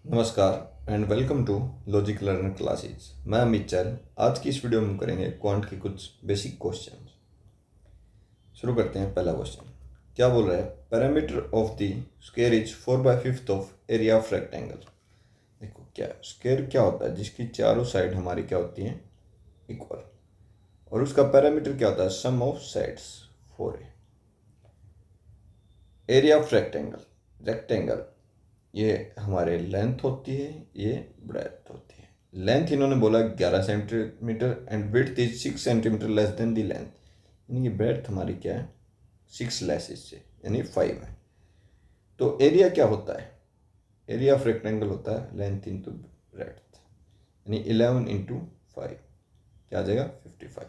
नमस्कार and welcome to logic learner classes. मैं अमित चैल। आज की इस वीडियो में हम करेंगे क्वांट के कुछ बेसिक क्वेश्चन। शुरू करते हैं। पहला क्वेश्चन क्या बोल रहा है? Parameter of the square is 4/5 of area of rectangle. देखो क्या स्क्वायर क्या होता है, जिसकी चारों साइड हमारी क्या होती हैं, इक्वल, और उसका पैरामीटर क्या होता है, sum of sides 4a। Area of rectangle, rectangle ये हमारे लेंथ होती है, ये ब्रेथ होती है। लेंथ इन्होंने बोला 11 centimetre and width is 6 centimetre less than the length, यानी कि ब्रेथ हमारी क्या है, 6 लेस इससे, यानी 5 है। तो एरिया क्या होता है? एरिया ऑफ रेक्टेंगल होता है लेंथ इंटू ब्रेथ, यानी 11 इंटू 5 क्या आ जाएगा, 55।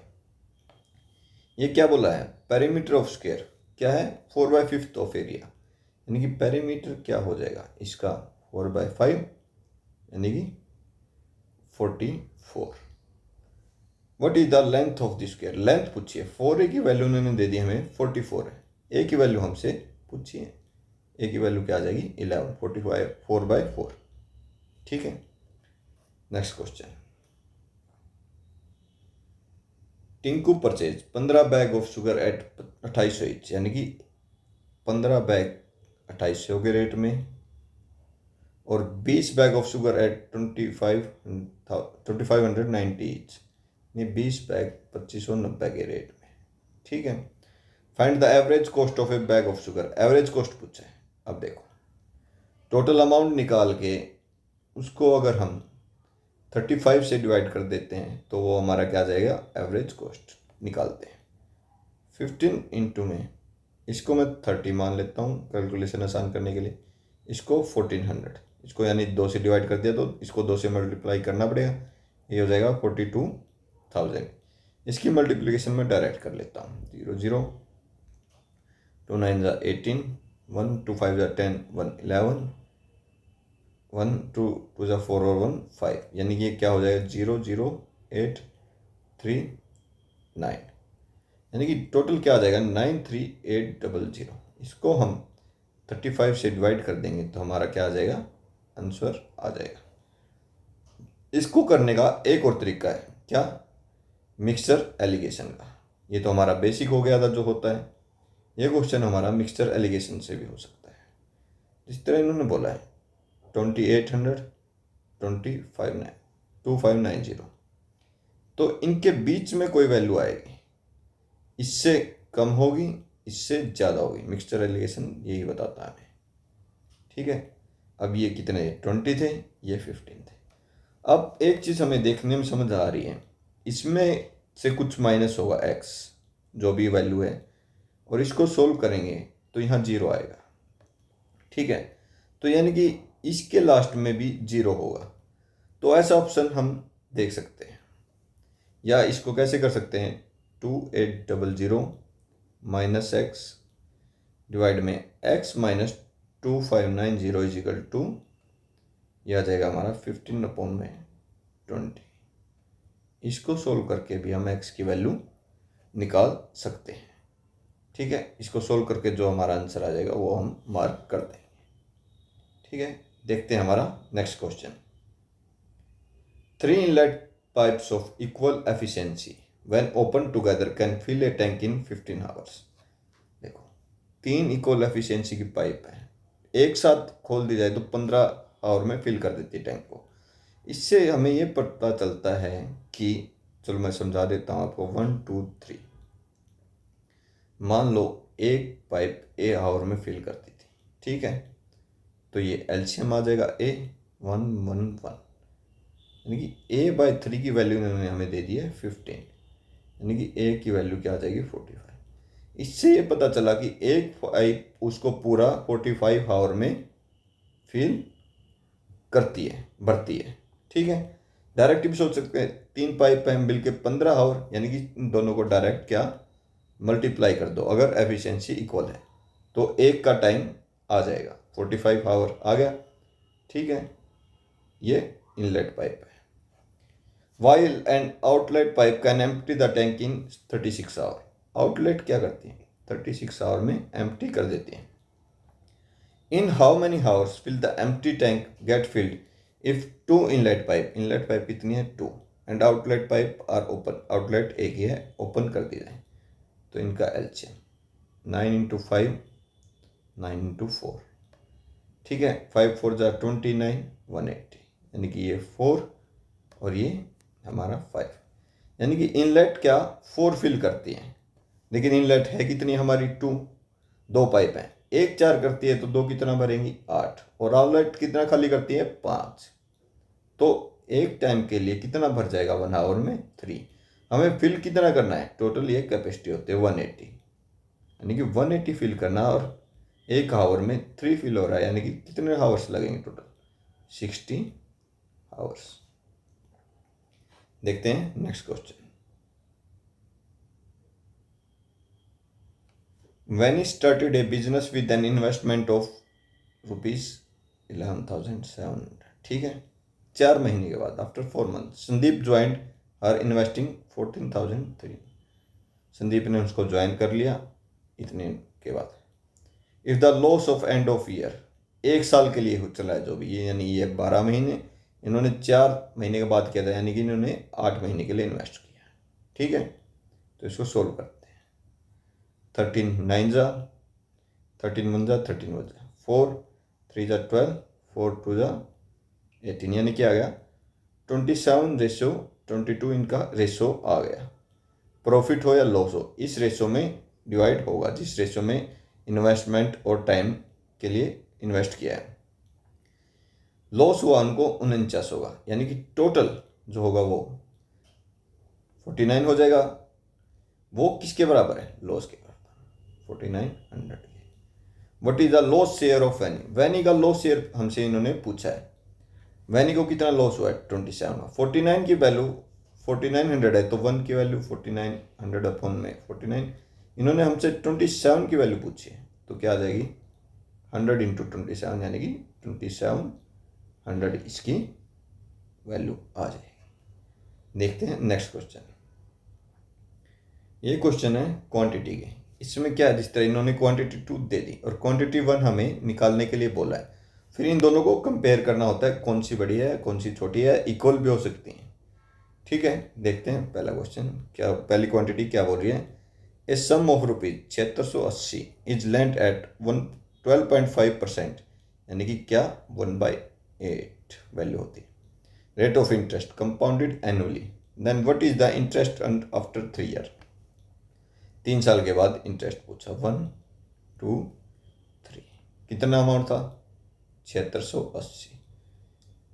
ये क्या बोला है? पेरीमीटर ऑफ स्क्वायर क्या है, 4/5 ऑफ एरिया, यानी कि पेरीमीटर क्या हो जाएगा इसका, 4/5 यानी कि 44। What is the length of the square? Length पूछिए, 4a की वैल्यू उन्होंने दे दी हमें 44 है। ए की वैल्यू हमसे पूछिए, ए की वैल्यू क्या आ जाएगी 11, 45 4/4। ठीक है। Next question, Tinku purchase 15 bag of sugar at 2800 each, यानी कि 15 बैग 2800 के रेट में और 20 bag of sugar at 2590 each, ये 20 बैग 2590 के रेट में। ठीक है। Find the average cost of a bag of sugar. Average cost पूछा है। अब देखो, टोटल अमाउंट निकाल के उसको अगर हम 35 से डिवाइड कर देते हैं तो वो हमारा क्या आ जाएगा, एवरेज कॉस्ट निकालते हैं। 15 इंटू में इसको मैं 30 मान लेता हूँ कैलकुलेशन आसान करने के लिए, इसको 1400, इसको यानी 2 से डिवाइड कर दिया तो इसको 2 से मल्टीप्लाई करना पड़ेगा, ये हो जाएगा 42,000। इसकी मल्टीप्लिकेशन में डायरेक्ट कर लेता हूँ, 0 0 2 9 18, 1 2 5 10, 1 11, 1 2 2 4 और 1 5, यानी कि ये क्या हो जाएगा 00839, यानी कि टोटल क्या आ जाएगा 93800। इसको हम 35 से डिवाइड कर देंगे तो हमारा क्या आ जाएगा, आंसर आ जाएगा। इसको करने का एक और तरीका है, क्या, मिक्सचर एलिगेशन का। ये तो हमारा बेसिक हो गया था जो होता है, ये क्वेश्चन हमारा मिक्सचर एलिगेशन से भी हो सकता है। जिस तरह इन्होंने बोला है 2800 2590, तो इनके बीच में कोई वैल्यू आएगी, इससे कम होगी, इससे ज़्यादा होगी। मिक्सचर एलिगेशन यही बताता है हमें। ठीक है। अब ये कितने 20 थे, ये 15 थे। अब एक चीज़ हमें देखने में समझ आ रही है, इसमें से कुछ माइनस होगा x, जो भी वैल्यू है, और इसको सोल्व करेंगे तो यहाँ 0 आएगा। ठीक है। तो यानी कि इसके लास्ट में भी 0 होगा। तो ऐसा ऑप्शन हम देख सकते हैं, या इसको कैसे कर सकते हैं, 2800 माइनस एक्स डिवाइड में x minus 2590 is equal to, यह आ जाएगा हमारा 15/20। इसको सोल्व करके भी हम x की वैल्यू निकाल सकते हैं। ठीक है। इसको सोल्व करके जो हमारा आंसर आ जाएगा वो हम मार्क कर देंगे। ठीक है। देखते हैं हमारा next question. 3 inlet pipes of equal efficiency when opened together can fill a tank in 15 hours। देखो, 3 इक्वल एफिशिएंसी की पाइप है, एक साथ खोल दी जाए तो 15 आवर में फिल कर देती है टैंक को। इससे हमें ये पता चलता है कि, चलो मैं समझा देता हूँ आपको, 1 2 3, मान लो एक पाइप ए आवर में फिल करती थी। ठीक है। तो ये एलसीएम आ जाएगा ए 111, यानी कि a/3 की वैल्यू इन्होंने हमें दे दी है 15, यानी कि a की वैल्यू क्या आ जाएगी 45। इससे ये पता चला कि एक पाइप उसको पूरा 45 आवर में फिल करती है, भरती है। ठीक है। डायरेक्ट भी सोच सकते हैं, 3 पाइप हैं मिल के 15 आवर, यानी कि इन दोनों को डायरेक्ट क्या मल्टीप्लाई कर दो, अगर एफिशिएंसी इक्वल है तो एक का टाइम आ जाएगा, 45 आवर आ गया। ठीक है। ये इनलेट पाइप है। While an outlet pipe can empty the tank in 36 hour. Outlet क्या करती है, 36 आवर में एम्प्टी कर देती है। In how many hours will the empty tank get filled, if two inlet pipe कितनी है 2 and outlet pipe are open, outlet एक ही है, ओपन कर दी जाए तो इनका एलसीएम 9 इंटू 5 9 इंटू 4, ठीक है। 5 4 जा 29 180, यानी कि ये 4 और ये हमारा 5, यानी कि इनलेट क्या 4 फिल करती है, लेकिन इनलेट है कितनी हमारी 2, 2 पाइप हैं, एक 4 करती है तो 2 कितना भरेंगी 8, और आउटलेट कितना खाली करती है 5, तो एक टाइम के लिए कितना भर जाएगा 1 आवर में 3। हमें फिल कितना करना है, टोटल ये कैपेसिटी होती है 180, यानी कि 180 फिल करना, और एक आवर में 3 फिल हो रहा है, यानी कि कितने आवर्स लगेंगे टोटल 60 आवर्स। देखते हैं next question. When he started a business with an investment of ₹11,700, ठीक है। 4 महीने के बाद आफ्टर 4 मंथ संदीप ज्वाइंट हर इन्वेस्टिंग 14,300, संदीप ने उसको ज्वाइन कर लिया इतने के बाद। If the loss of end of year, एक साल के लिए चला है जो भी ये, यानी ये 12 महीने, इन्होंने 4 महीने के बाद किया था, यानी कि इन्होंने 8 महीने के लिए इन्वेस्ट किया, ठीक है। तो इसको सोल्व करते हैं। 13 9 जा 13 1 जा 13 1 जा 4 3 जा 12 4 2 जा 18, यानी क्या आ गया 27:22 इनका रेशो आ गया। प्रॉफिट हो या लॉस हो, इस रेशो में डिवाइड होगा, जिस रेशो में इन्वेस्टमेंट और टाइम के लिए इन्वेस्ट किया है। लॉस हुआ उनको 49 होगा, यानी कि टोटल जो होगा वो 49 हो जाएगा। वो किसके बराबर है, लॉस के बराबर 4900 के। What is the loss share of Vaini, Vaini का लॉस शेयर हमसे इन्होंने पूछा है। वैनी को कितना लॉस हुआ है 27, 49 की वैल्यू 4900 है, तो 1 की वैल्यू 4900 अपॉन में 49, इन्होंने हमसे 27 की वैल्यू पूछी है, तो क्या आ जाएगी 100 इंटू 27, यानी कि 2700 इसकी वैल्यू आ जाएगी। देखते हैं नेक्स्ट क्वेश्चन। ये क्वेश्चन है क्वांटिटी के। इसमें क्या है, जिस तरह इन्होंने क्वांटिटी 2 दे दी और क्वांटिटी 1 हमें निकालने के लिए बोला है, फिर इन दोनों को कंपेयर करना होता है, कौन सी बड़ी है कौन सी छोटी है, इक्वल भी हो सकती हैं, ठीक है। देखते हैं पहला क्वेश्चन क्या, पहली क्वांटिटी क्या बोल रही है। A sum of ₹7680 is lent at 12.5%, यानी कि क्या 1/8 वैल्यू होती है। Rate of interest compounded annually, then what is the interest after 3 year, 3 साल के बाद इंटरेस्ट पूछा। 1 2 3, कितना अमाउंट था 7680।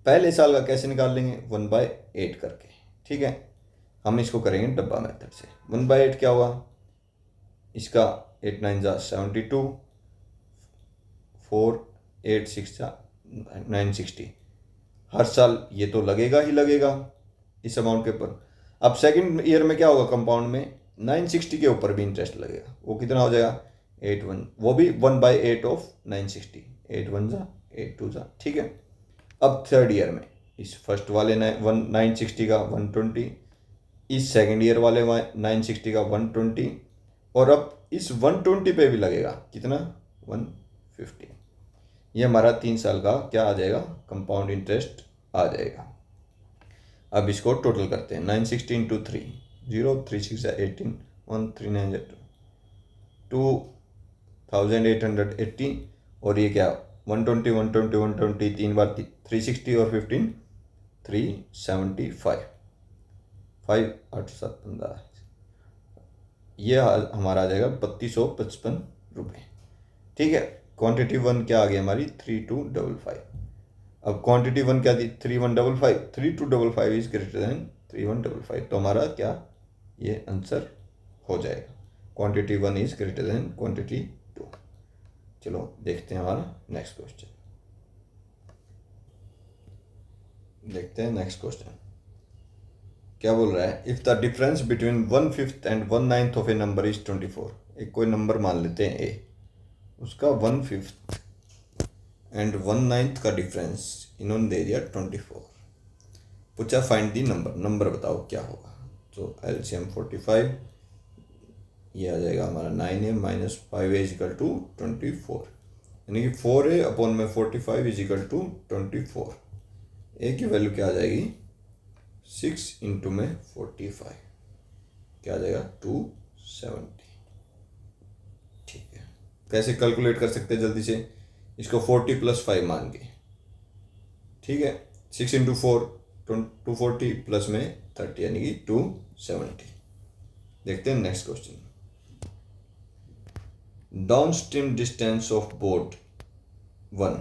पहले साल का कैसे निकाल लेंगे 1/8 करके, ठीक है। हम इसको करेंगे डब्बा मेथड से। 1/8 क्या हुआ, इसका 8 9 जा 72, 4 8 6 जा 960। हर साल ये तो लगेगा ही लगेगा इस अमाउंट के ऊपर। अब सेकंड ईयर में क्या होगा, कंपाउंड में 960 के ऊपर भी इंटरेस्ट लगेगा, वो कितना हो जाएगा 8 1, वो भी 1/8 ऑफ 960, 8 1 जा 8 2 जा, ठीक है। अब थर्ड ईयर में इस फर्स्ट वाले 960 का 120, इस सेकंड ईयर वाले 960 का 120, और अब इस 120 पे भी लगेगा कितना 150। ये हमारा 3 साल का क्या आ जाएगा, कंपाउंड इंटरेस्ट आ जाएगा। अब इसको टोटल करते हैं। 960 इंटू 3 0 3 6 18 1 3 9 2880, और ये क्या 120 120 120 3 बार 360 और 15 375, 5 8 7 15, ये हमारा आ जाएगा 3255 रुपये, ठीक है। क्वांटिटी 1 क्या आ गई हमारी 3255। अब क्वांटिटी 1 क्या थी 3155, 3255 इज ग्रेटर देन 3155, तो हमारा क्या ये आंसर हो जाएगा, quantity 1 is greater than quantity 2। चलो देखते हैं हमारा नेक्स्ट क्वेश्चन। देखते हैं नेक्स्ट क्वेश्चन क्या बोल रहा है। If the difference between 1/5 and 1/9 of A number is 24, एक कोई नंबर मान लेते हैं ए, उसका 1/5 एंड 1/9 का डिफरेंस इन्होंने दे दिया 24, पूछा फाइंड दी नंबर, नंबर बताओ क्या होगा। तो एलसीएम 45, ये आ जाएगा हमारा 9a minus 5a is equal to 24, यानी कि 4a अपॉन में 45 इजिकल टू 24। ए की वैल्यू क्या आ जाएगी, 6 इंटू में 45 क्या आ जाएगा 270। ठीक है, कैसे कैलकुलेट कर सकते हैं जल्दी से, इसको 40 + 5 मान के। ठीक है, 6 इंटू 4 240 प्लस में 30 यानी कि 270। देखते हैं next question. Down stream distance of boat 1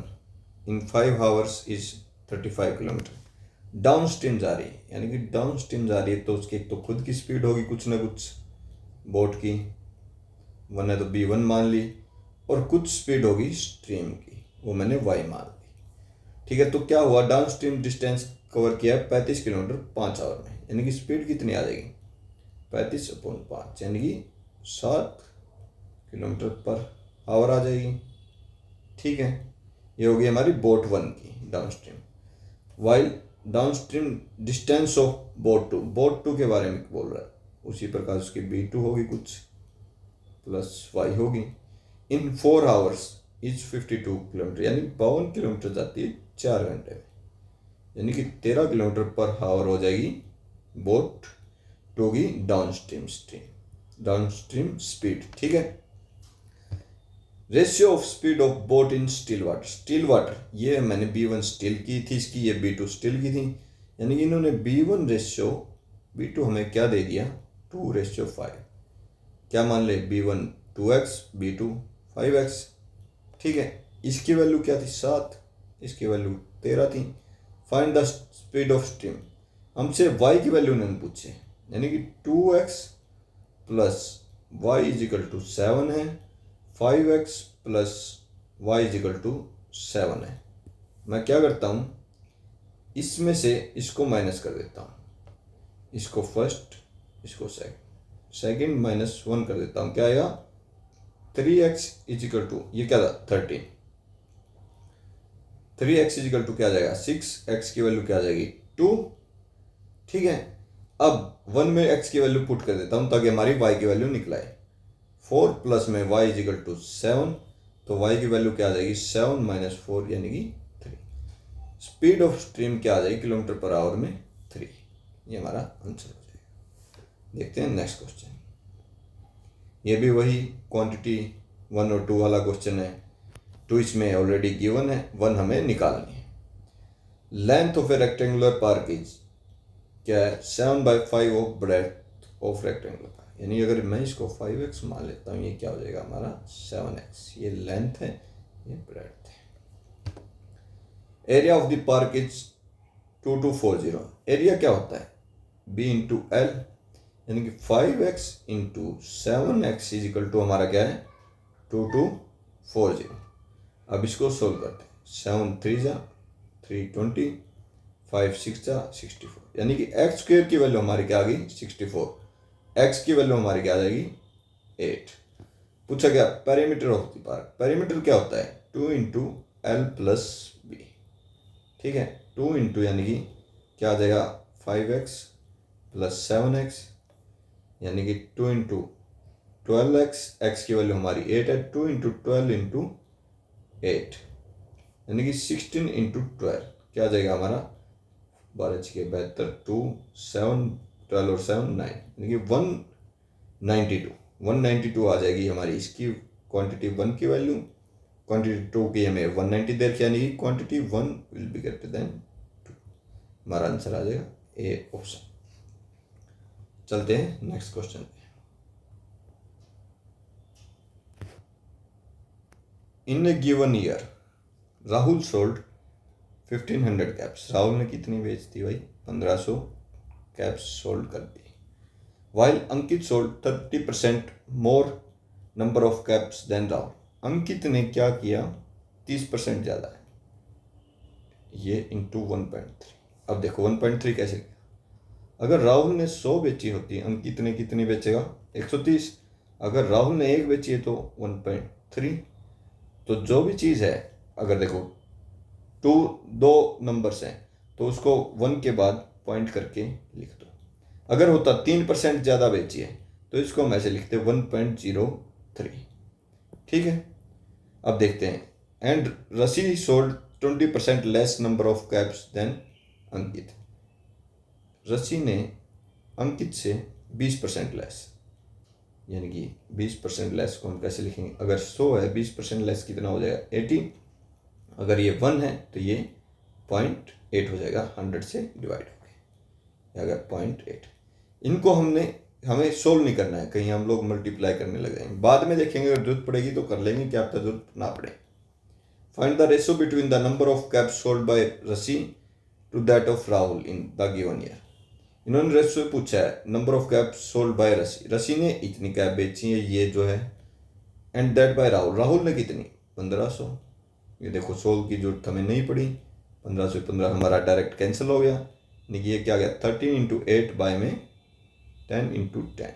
in 5 hours is 35 kilometre. Down stream जा रही है, यानी कि डाउन स्ट्रीम जा रही है तो उसकी एक तो खुद की स्पीड होगी कुछ ना कुछ बोट की, 1 है तो b1 मान ली, और कुछ स्पीड होगी स्ट्रीम की, वो मैंने y मान ली। ठीक है, तो क्या हुआ, डाउन स्ट्रीम डिस्टेंस कवर किया है 35 किलोमीटर 5 आवर में, यानी कि स्पीड कितनी आ जाएगी 35/5 यानी कि 7 किलोमीटर पर आवर आ जाएगी। ठीक है, ये होगी हमारी बोट 1 की down stream. While down stream distance of boat 2 के बारे में बोल रहा है, उसी प्रकार उसकी b2 होगी कुछ प्लस y होगी। इन 4 आवर्स इज 52 किलोमीटर, यानी 52 किलोमीटर जाती है 4 घंटे में, यानी कि 13 किलोमीटर पर आवर हो जाएगी बोट 2 की डाउन स्ट्रीम स्पीड। ठीक है, ratio of speed of boat in still water, ये मैंने b1 स्टिल की थी इसकी, ये b2 स्टिल की थी, यानी कि इन्होंने b1 रेशियो b2 हमें क्या दे दिया 2:5। क्या मान ले, b1 2x b2 5x। ठीक है, इसकी वैल्यू क्या थी 7, इसकी वैल्यू 13 थी। Find the speed of stream, हमसे y की वैल्यू उन्होंने पूछे, यानी कि 2x plus y is equal to 7 है, 5x plus y is equal to 7 है। मैं क्या करता हूँ, इसमें से इसको माइनस कर देता हूँ, इसको फर्स्ट इसको सेकंड -1 कर देता हूँ, क्या आएगा 3x इज इक्वल टू, ये क्या था 13, 3x इज इक्वल टू क्या आ जाएगा 6, x की वैल्यू क्या आ जाएगी 2। ठीक है, अब 1 में x की वैल्यू पुट कर देता हूँ ताकि हमारी y की वैल्यू निकलाए, 4 प्लस में y इज इक्वल टू 7, तो y की वैल्यू क्या आ जाएगी 7 - 4 यानी कि 3। स्पीड ऑफ स्ट्रीम क्या आ जाएगी किलोमीटर पर आवर में 3, ये हमारा आंसर हो जाएगा। देखते हैं नेक्स्ट क्वेश्चन, ये भी वही क्वांटिटी 1 और 2 वाला क्वेश्चन है, 2 इसमें ऑलरेडी गिवन है, 1 हमें निकालनी है। Length of a rectangular park is क्या है 7/5 of breadth of rectangular park, यानी अगर मैं इसको 5x मान लेता हूँ, ये क्या हो जाएगा हमारा 7x, ये लेंथ है ये ब्रेथ है। Area of the park is 2240, area क्या होता है b इंटू एल, यानी कि 5x into 7x is equal to हमारा क्या है 2240। अब इसको सोल्व करते हैं, 7 3 जा 320, 5 6 जा 64, यानी कि एक्स स्क्वेयर की वैल्यू हमारी क्या आ गई 64, एक्स की वैल्यू हमारी क्या आ जाएगी 8। पूछा गया perimeter of the park, perimeter क्या होता है 2 इंटू एल प्लस बी। ठीक है, 2 इंटू यानी कि क्या आ जाएगा 5x प्लस 7x, यानी कि 2 इंटू 12x, एक्स की वैल्यू हमारी 8 है, 2 इंटू 12 इंटू 8 यानी कि 16 इंटू 12 क्या आ जाएगा हमारा 12×72, 2 7 12 और 7 9, यानी कि 192 आ जाएगी हमारी इसकी क्वांटिटी 1 की वैल्यू, क्वांटिटी 2 की हमें 190 दे रखी, यानी कि quantity 1 will be greater than 2, हमारा आंसर आ जाएगा ए ऑप्शन। चलते हैं नेक्स्ट क्वेश्चन पे। In a given year Rahul sold 1500 caps, Rahul ने कितनी बेच दी भाई 1500 कैप्स सोल्ड कर दी। While Ankit sold 30% more number of caps than Rahul, Ankit ने क्या किया 30% ज़्यादा है, ये इंटू 1.3। अब देखो 1.3 कैसे किया, अगर राहुल ने 100 बेची होती, अंकित ने कितनी बेचेगा 130, अगर राहुल ने 1 बेची है तो 1.3। तो जो भी चीज़ है, अगर देखो 2 नंबर्स हैं तो उसको 1 के बाद पॉइंट करके लिख दो, अगर होता 3% ज़्यादा बेची है तो इसको हम ऐसे लिखते 1.03। ठीक है, अब देखते हैं, and Rasi sold 20% less number of caps than Ankit. Rasi ने अंकित से 20% लेस, यानी कि 20% लेस को हम कैसे लिखेंगे? अगर 100 है, 20% लेस कितना हो जाएगा? 80। अगर ये 1 है तो ये 0.8 हो जाएगा, 100 से डिवाइड हो गया, अगर 0.8। इनको हमें सोल्व नहीं करना है, कहीं हम लोग मल्टीप्लाई करने लग जाएंगे, बाद में देखेंगे, अगर जरूरत पड़ेगी तो कर लेंगे, क्या पता जरूरत ना पड़े। Find the ratio between the number of caps sold by Rasi to that of Rahul in the given year. इन्होंने रेशियो पूछा है, number of caps sold by Rasi, Rasi ने इतनी कैप बेची है, ये जो है, and that bye Rahul, Rahul ने कितनी? 1500। ये देखो सोल्व की जरूरत हमें नहीं पड़ी, 1500 से 15 हमारा डायरेक्ट कैंसिल हो गया, यानी कि ये क्या गया? 13 इंटू 8 बाय में 10 इंटू 10,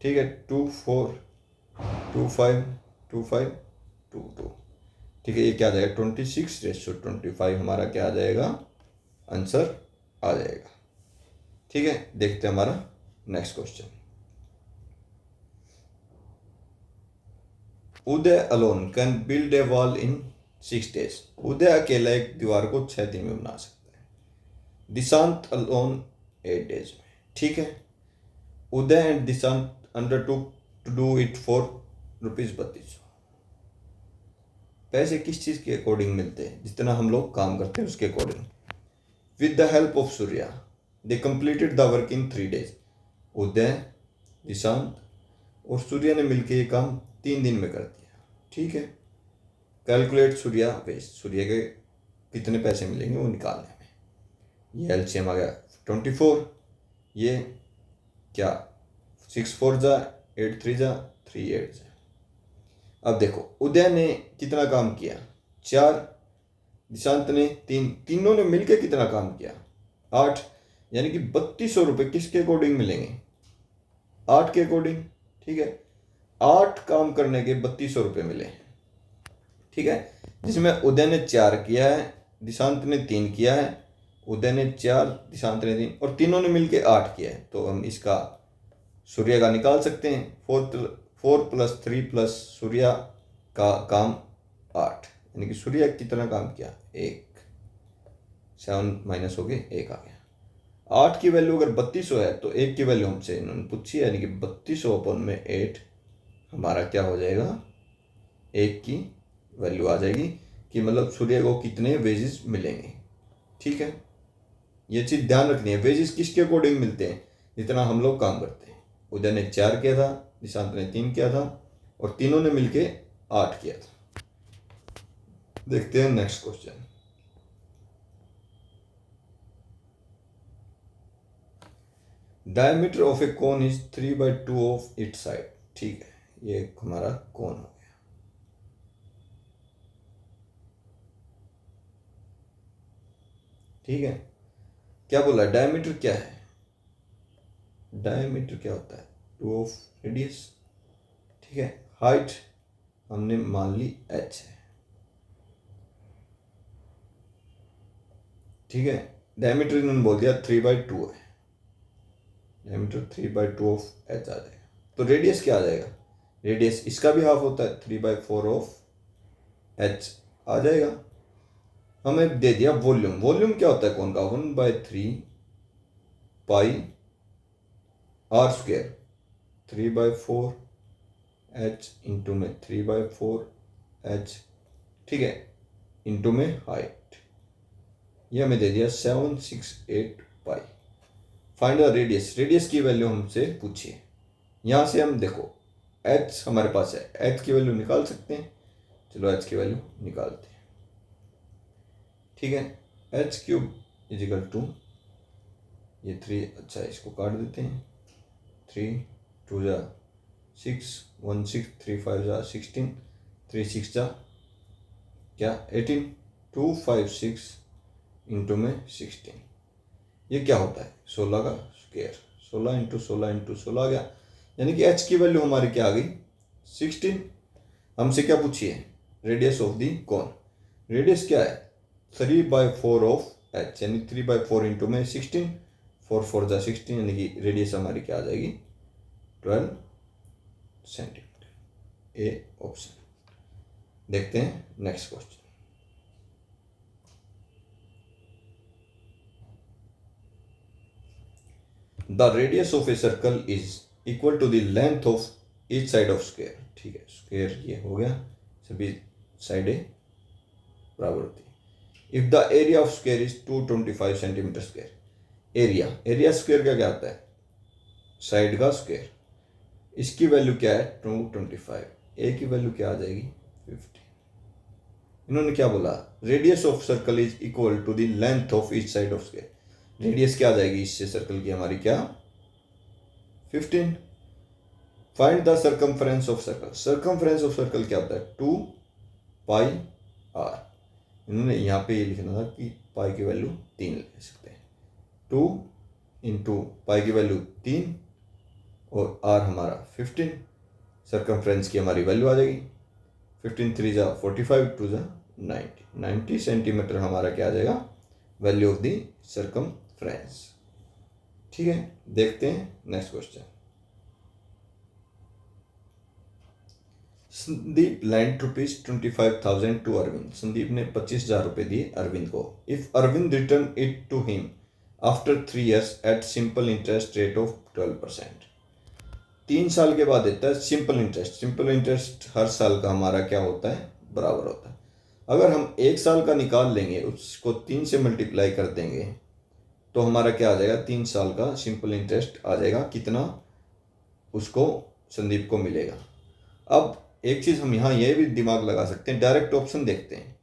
ठीक है। 2 4 2 5 2 5 2 2, ठीक है। ये क्या आ जाएगा? 26:25 हमारा क्या आ जाएगा? आंसर आ जाएगा, ठीक है। देखते हैं हमारा next question. Uday alone can build a wall in 6 days। उदय अकेला एक दीवार को 6 दिन में बना सकता है। दिशांत अलोन 8 days में, ठीक है। Uday and Dishant undertook to do it for ₹3200। पैसे किस चीज के अकॉर्डिंग मिलते हैं? जितना हम लोग काम करते हैं उसके according. With the help of Surya they completed the work in 3 days। उदय, दिशांत और सूर्या ने मिलकर ये काम 3 दिन में कर दिया, ठीक है। कैलकुलेट सूर्या वेस्ट, सूर्य के कितने पैसे मिलेंगे वो निकालने में। ये एलसीएम आ गया 24, ये क्या 6 4 जा 8 3 जा 3 8 जा। अब देखो उदय ने कितना काम किया? 4, दिशांत ने 3, तीनों ने मिलकर कितना काम किया? 8, यानी कि 3200 रुपये किसके अकॉर्डिंग मिलेंगे? 8 के अकॉर्डिंग, ठीक है। 8 काम करने के 3200 रुपये मिले, ठीक है। जिसमें उदय ने 4 किया है, दिशांत ने 3 किया है, उदय ने 4 दिशांत ने 3 और तीनों ने मिलके 8 किया है। तो हम इसका सूर्य का निकाल सकते हैं। 4 + 3 प्लस सूर्य का काम 8, यानी कि सूर्य कितना काम किया? 1। 7 माइनस हो गए, 1 आ गया। 8 की वैल्यू अगर 3200 है तो 1 की वैल्यू हमसे इन्होंने पूछी है, यानी कि 3200/8 हमारा क्या हो जाएगा? 1 की वैल्यू आ जाएगी कि मतलब सूर्य को कितने वेजेस मिलेंगे, ठीक है। ये चीज़ ध्यान रखनी है, वेजेस किसके अकॉर्डिंग मिलते हैं? जितना हम लोग काम करते हैं। उदय ने 4 किया था, दिशांत ने 3 किया था और तीनों ने मिलके 8 किया था। देखते हैं next question. Diameter of A cone is 3/2 of its side, ठीक है। ये हमारा कोन हो गया, ठीक है। क्या बोला? डायमीटर क्या है? डायमीटर क्या होता है? 2 ऑफ रेडियस, ठीक है। हाइट हमने मान ली h है, ठीक है। डायमीटर इन्होंने बोल दिया 3/2 है, डायमीटर 3/2 ऑफ h आ जाएगा। तो रेडियस क्या आ जाएगा? रेडियस इसका भी हाफ होता है, 3/4 ऑफ h आ जाएगा। हमें दे दिया वॉल्यूम। वॉल्यूम क्या होता है कौन का? 1/3 पाई r², 3/4 h इंटू में 3/4 h, ठीक है, इंटू में हाइट। ये हमें दे दिया 768 पाई। फाइंड द रेडियस, रेडियस की वैल्यू हमसे पूछिए। यहाँ से हम देखो h हमारे पास है, h की वैल्यू निकाल सकते हैं। चलो h की वैल्यू निकालते हैं, ठीक है। h³ = ये 3, अच्छा इसको काट देते हैं। 3 2 जा 6 1 6 3 5 जा 16 3 6 जा क्या 18 2 5 6 इंटू में 16। ये क्या होता है? 16 का स्क्वायर, 16 इंटू 16 इंटू 16 आ गया, यानी कि h की वैल्यू हमारी क्या आ गई? 16। हमसे क्या पूछिए? Radius of the cone. Radius क्या है? 3/4 ऑफ h, यानी 3/4 इंटू में 16, 4 4 जा 16, यानी कि रेडियस हमारी क्या आ जाएगी? 12 सेंटीमीटर। ए ऑप्शन। देखते हैं next question. The radius of a circle is equal to the length of each side of square. ठीक है, स्क्वायर ये हो गया, सभी साइडें बराबर होती है। If the area of square is 225 centimetre square, area square का क्या होता है, साइड का स्क्वायर, इसकी वैल्यू क्या है 225, ए की वैल्यू क्या आ जाएगी 50। इन्होंने क्या बोला, radius of circle is equal to the length of each side of square, radius क्या आ जाएगी इससे सर्कल की हमारी क्या 15। Find the circumference of circle, circumference of circle क्या होता है 2 पाई आर। इन्होंने यहाँ पे ये लिखना था कि पाई की वैल्यू 3 ले सकते हैं, 2 इंटू पाई की वैल्यू 3 और आर हमारा 15, सर्कमफ्रेंस की हमारी वैल्यू आ जाएगी 15 3 जा 45 2 जा 90 सेंटीमीटर हमारा क्या आ जाएगा वैल्यू ऑफ द सर्कमफ्रेंस। ठीक है, देखते हैं next question. Sandeep lend ₹25,000 to Arvind, Sandeep ने 25,000 रुपये दिए अरविंद को। If Arvind return it to him after 3 years at simple interest rate of 12%, 3 साल के बाद देता है सिंपल इंटरेस्ट। सिंपल इंटरेस्ट हर साल का हमारा क्या होता है बराबर होता है। अगर हम 1 साल का निकाल लेंगे, उसको 3 से मल्टीप्लाई कर देंगे तो हमारा क्या आ जाएगा 3 साल का सिंपल इंटरेस्ट आ जाएगा, कितना उसको संदीप को मिलेगा। अब एक चीज़ हम यहाँ ये भी दिमाग लगा सकते हैं, डायरेक्ट ऑप्शन देखते हैं।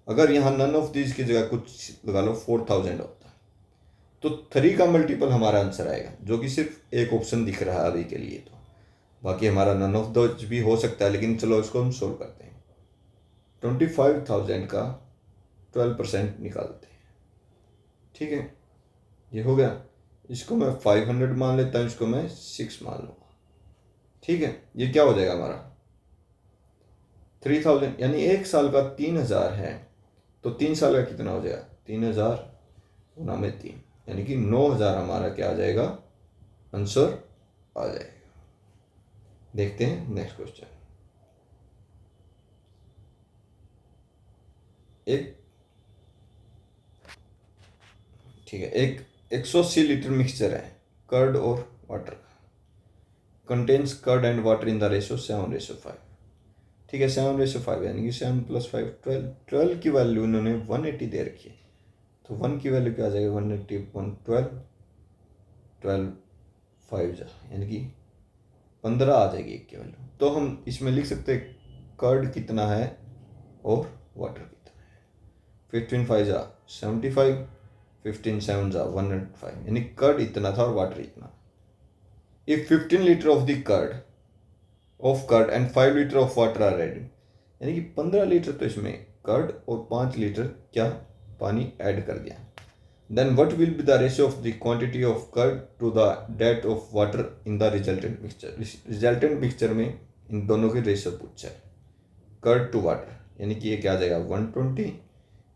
अगर यहाँ नन ऑफ दिस की जगह कुछ लगा लो 4,000 होता है तो 3 का मल्टीपल हमारा आंसर आएगा, जो कि सिर्फ एक ऑप्शन दिख रहा है अभी के लिए। तो बाकी हमारा नन ऑफ दिस भी हो सकता है, लेकिन चलो इसको हम सोल्व करते हैं। 25,000 का 12% निकालते हैं। ठीक है, ये हो गया। इसको मैं 500 मान लेता हूँ, इसको मैं 6 मान लूँगा। ठीक है, ये क्या हो जाएगा हमारा 3,000, यानी 1 साल का 3,000 है तो 3 साल का कितना हो जाएगा 3,000 गुना में 3, यानी कि 9,000 हमारा क्या आ जाएगा आंसर आ जाएगा। देखते हैं नेक्स्ट क्वेश्चन। ठीक है, एक 180 लीटर मिक्सचर है कर्ड और वाटर का, contains curd and water in the ratio 7:5। ठीक है, 7:5 यानी कि 7 + 5 12। 12 की वैल्यू इन्होंने 180 दे रखी है, तो 1 की वैल्यू क्या आ जाएगी 180 / 12, 12 5 जा यानी कि 15 आ जाएगी एक की वैल्यू। तो हम इसमें लिख सकते हैं कर्ड कितना है और वाटर कितना है। 15 5 जा 75, 15 7 जा 105, यानी कर्ड इतना था और वाटर इतना। If 15 litre of the curd and 5 litre of water are ready, यानी कि 15 लीटर तो इसमें कर्ड और 5 लीटर क्या पानी ऐड कर दिया। Then what will be the ratio of the quantity of curd to the that of water in the resultant mixture. Resultant mixture में इन दोनों की रेशियो पूछा है, कर्ड टू वाटर, यानी कि ये क्या आ जाएगा 120,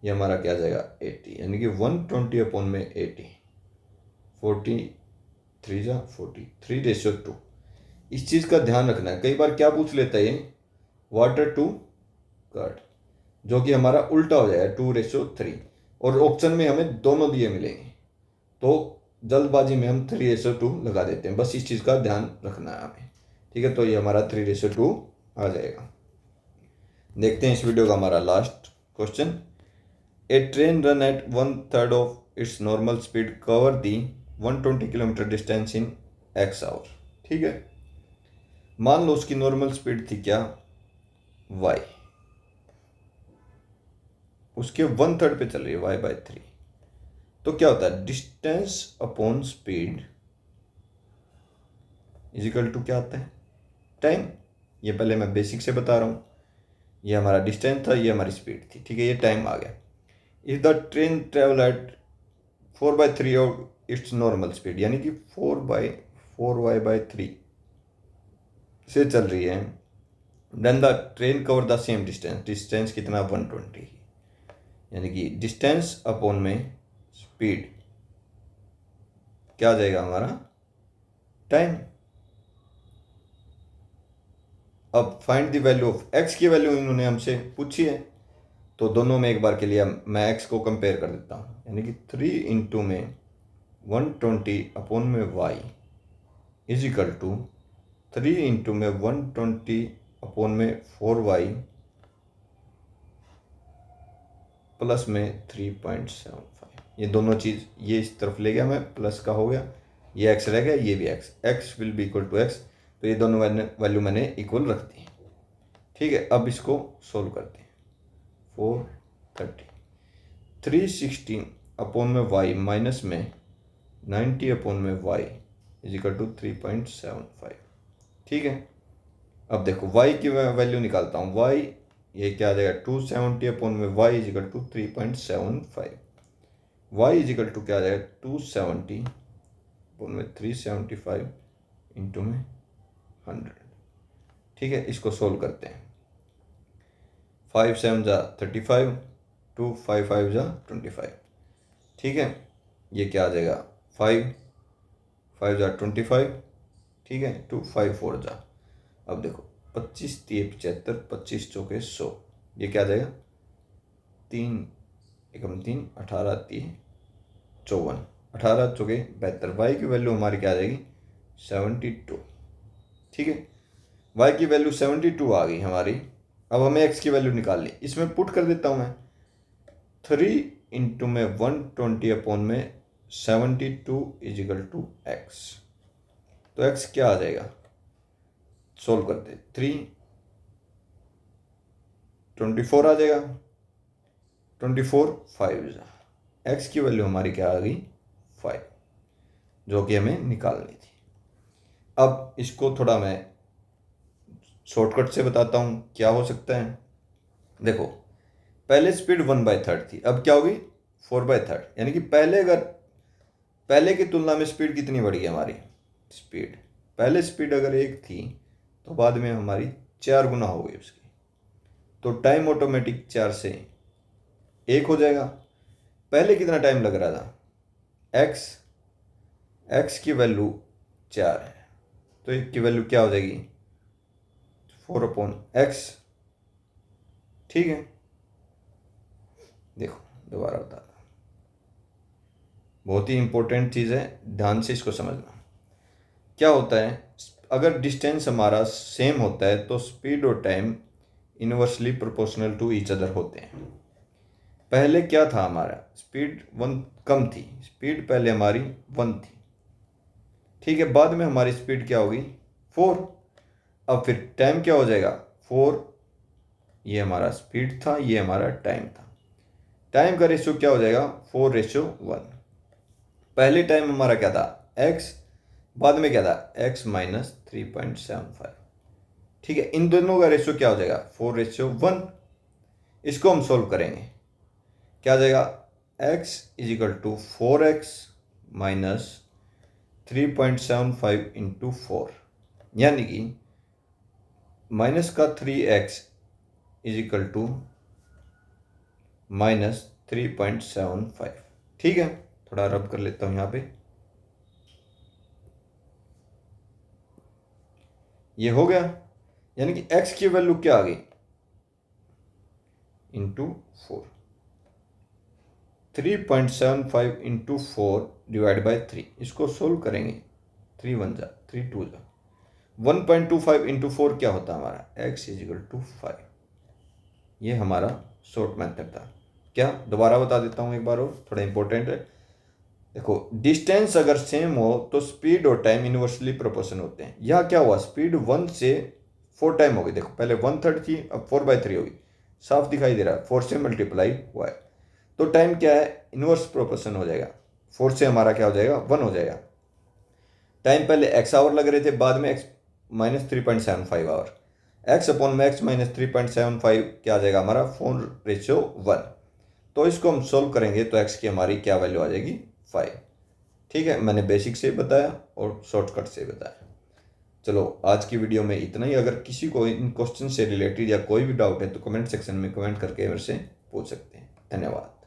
ये हमारा क्या आ जाएगा 80, यानी कि 120/80, 43 जा 43:2। इस चीज़ का ध्यान रखना है, कई बार क्या पूछ लेता है ये वाटर टू कर्ड, जो कि हमारा उल्टा हो जाएगा 2:3, और ऑप्शन में हमें दोनों दिए मिलेंगे तो जल्दबाजी में हम 3:2 लगा देते हैं। बस इस चीज़ का ध्यान रखना है हमें। ठीक है, तो ये हमारा 3:2 आ जाएगा। देखते हैं इस वीडियो का हमारा last question. A train run at 1/3 of its normal speed cover the 120 kilometre distance in x hour. ठीक है, मान लो उसकी नॉर्मल स्पीड थी क्या y, उसके 1/3 पे चल रही है y/3, तो क्या होता है distance upon speed is equal to क्या आता है टाइम। ये पहले मैं बेसिक से बता रहा हूँ, ये हमारा डिस्टेंस था, ये हमारी स्पीड थी। ठीक है, ये टाइम आ गया। If the train travel at 4/3 of its normal speed, यानी कि 4y/3 से चल रही है, then the train cover the same distance, distance कितना 120, यानी कि डिस्टेंस अपॉन में स्पीड क्या आ जाएगा हमारा टाइम। अब find the value of x की वैल्यू इन्होंने हमसे पूछी है, तो दोनों में एक बार के लिए मैं x को कंपेयर कर देता हूँ, यानी कि 3 × में 120 में y is equal to 3 into में 120 में 4y प्लस में 3.75। ये दोनों चीज़ ये इस तरफ ले गया मैं, प्लस का हो गया, ये x रह गया, ये भी x will be equal to x। तो ये दोनों वैल्यू मैंने इक्वल रख दी। ठीक है, अब इसको सोल्व करते हैं। 430 316 में y माइनस में 90 में y इज इक्वल टू 3.75। ठीक है, अब देखो y की वैल्यू निकालता हूँ। y ये क्या आ जाएगा 270 में y is equal to 3.75। y is equal to क्या आ जाएगा 270 में 375 इंटू में 100। ठीक है, इसको सोल्व करते हैं। 5 7 जा 35, 2 5 5 जा 25। ठीक है, ये क्या आ जाएगा 5 5 जा 25। ठीक है, 2 5 4 जा। अब देखो 25 3 75, 25 चौके 100, ये क्या आ जाएगा 3 एकम 3 18 3 54, 18 चौके 72। वाई की वैल्यू हमारी क्या आ जाएगी 72। ठीक है, वाई की वैल्यू 72 आ गई हमारी। अब हमें एक्स की वैल्यू निकालनी, इसमें पुट कर देता हूँ मैं 3 इंटू में 120 में 72 इज इक्वल टू एक्स। तो एक्स क्या आ जाएगा, सोल्व करते 3 24 आ जाएगा, 24 5 एक्स की वैल्यू हमारी क्या आ गई 5, जो कि हमें निकालनी थी। अब इसको थोड़ा मैं शॉर्टकट से बताता हूँ क्या हो सकता है। देखो पहले स्पीड 1/3 थी, अब क्या होगी 4/3, यानी कि पहले की तुलना में स्पीड कितनी बढ़ी है हमारी स्पीड। पहले स्पीड अगर 1 थी तो बाद में हमारी 4 गुना हो गई उसकी, तो टाइम ऑटोमेटिक 4 से 1 हो जाएगा। पहले कितना टाइम लग रहा था एक्स की वैल्यू 4 है, तो 1 की वैल्यू क्या हो जाएगी 4/x। ठीक है, देखो दोबारा बता, बहुत ही इंपॉर्टेंट चीज़ है, ध्यान से इसको समझना। क्या होता है, अगर डिस्टेंस हमारा सेम होता है तो स्पीड और time inversely proportional to each other होते हैं। पहले क्या था, हमारा स्पीड 1 कम थी, स्पीड पहले हमारी 1 थी। ठीक है, बाद में हमारी स्पीड क्या होगी 4। अब फिर टाइम क्या हो जाएगा 4, ये हमारा स्पीड था, ये हमारा टाइम था। टाइम का रेशियो क्या हो जाएगा 4:1। पहले टाइम हमारा क्या था x, बाद में क्या था x माइनस 3.75। ठीक है, इन दोनों का रेशियो क्या हो जाएगा 4:1। इसको हम सोल्व करेंगे, क्या आ जाएगा x is equal to 4x minus 3.75 into 4, यानी कि माइनस का 3x is equal to minus 3.75। ठीक है, थोड़ा रब कर लेता हूं यहाँ पे, ये हो गया, यानी कि x की वैल्यू क्या आ गई इंटू 4, 3.75 इंटू 4 डिवाइड बाई 3। इसको सोल्व करेंगे, 3 1 जा 3 2 जा 1.25 इंटू 4 क्या होता है हमारा x इज इक्वल टू 5। ये हमारा शॉर्ट मेथड था। क्या, दोबारा बता देता हूँ एक बार और, थोड़ा इंपॉर्टेंट है। देखो डिस्टेंस अगर सेम हो तो स्पीड और टाइम इनवर्सली प्रोपोर्शन होते हैं। यहाँ क्या हुआ, स्पीड 1 से 4 टाइम हो गई। देखो पहले 1/3 थी, अब 4/3 होगी, साफ दिखाई दे रहा है, 4 से मल्टीप्लाई हुआ है, तो टाइम क्या है इनवर्स प्रोपोर्शन हो जाएगा। 4 से हमारा क्या हो जाएगा 1 हो जाएगा। टाइम पहले x आवर लग रहे थे, बाद में x minus 3.75 our, x/x minus 3.75 क्या आ जाएगा हमारा 4:1। तो इसको हम सोल्व करेंगे तो x की हमारी क्या वैल्यू आ जाएगी 5। ठीक है, मैंने बेसिक से बताया और शॉर्टकट से बताया। चलो आज की वीडियो में इतना ही। अगर किसी को इन क्वेश्चन से रिलेटेड या कोई भी डाउट है तो कमेंट सेक्शन में कमेंट करके मेरे से पूछ सकते हैं। धन्यवाद।